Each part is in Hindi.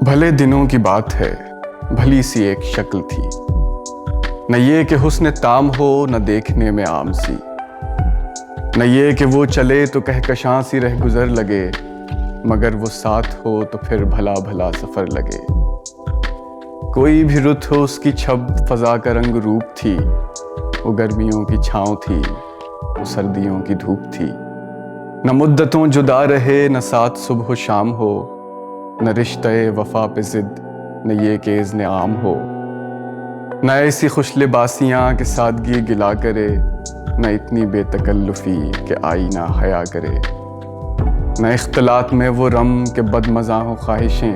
भले दिनों की बात है, भली सी एक शक्ल थी। न ये कि हुस्न ताम हो, न देखने में आम सी। न ये कि वो चले तो कहकशां सी रह गुजर लगे, मगर वो साथ हो तो फिर भला भला सफर लगे। कोई भी रुत हो उसकी छब फजा का रंग रूप थी। वो गर्मियों की छाँव थी, वो सर्दियों की धूप थी। न मुद्दतों जुदा रहे, न साथ सुबह शाम हो, न रिश्ते वफा पे जिद, न ये कि इज़्न आम हो। न ऐसी खुश लिबासियाँ कि सादगी गिला करे, न इतनी बेतकल्लुफ़ी कि आईना हया करे। न इख्तलात में वो रम के बदमज़ा हो ख्वाहिशें,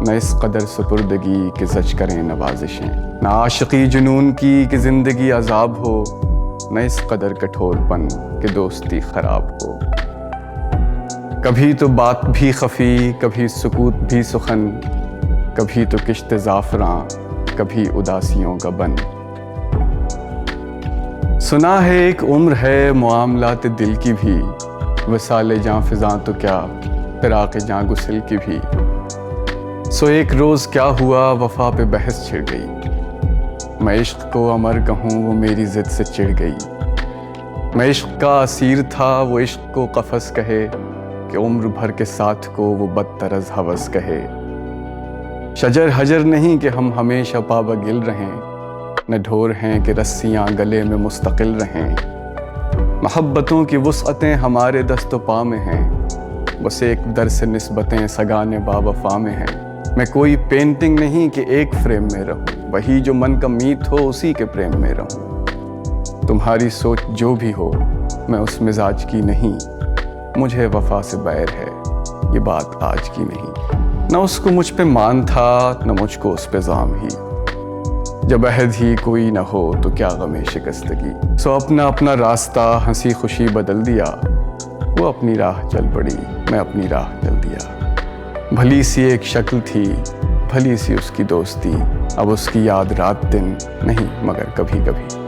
न इस कदर सुपुर्दगी कि जज करें नवाजिशें। न आशिकी जुनून की कि ज़िंदगी अज़ाब हो, न इस कदर कठोरपन कि दोस्ती ख़राब हो। कभी तो बात भी खफ़ी, कभी सुकूत भी सुखन, कभी तो किश्त ज़ाफ़रां, कभी उदासियों का बन। सुना है एक उम्र है मुआमलात दिल की भी, वसाले जाँ फ़िज़ां तो क्या फ़िराक़े जाँ गुस्ल की भी। सो एक रोज़ क्या हुआ, वफ़ा पे बहस छिड़ गई। मैं इश्क़ को अमर कहूँ, वो मेरी ज़िद से चिढ़ गई। मैं इश्क़ का असीर था, वो इश्क़ को क़फ़स कहे, कि उम्र भर के साथ को वो बदतरज़ हवस कहे। शजर हजर नहीं कि हम हमेशा पाबगिल रहें, न ढोर हैं कि रस्सियाँ गले में मुस्तकिल रहें। मोहब्बतों की वुसअतें हमारे दस्तो पा में हैं, बस एक दर से निस्बतें सगाने बावफ़ा में हैं। मैं कोई पेंटिंग नहीं कि एक फ्रेम में रहूं, वही जो मन का मीत हो उसी के प्रेम में रहूं। तुम्हारी सोच जो भी हो, मैं उस मिजाज की नहीं। मुझे वफा से बैर है, ये बात आज की नहीं। न उसको मुझ पे मान था, न मुझको उस पे ज़ाम ही। जब अहद ही कोई न हो तो क्या गमे शिकस्तगी। सो अपना अपना रास्ता हंसी खुशी बदल दिया। वो अपनी राह चल पड़ी, मैं अपनी राह चल दिया। भली सी एक शक्ल थी, भली सी उसकी दोस्ती, अब उसकी याद रात दिन नहीं मगर कभी कभी।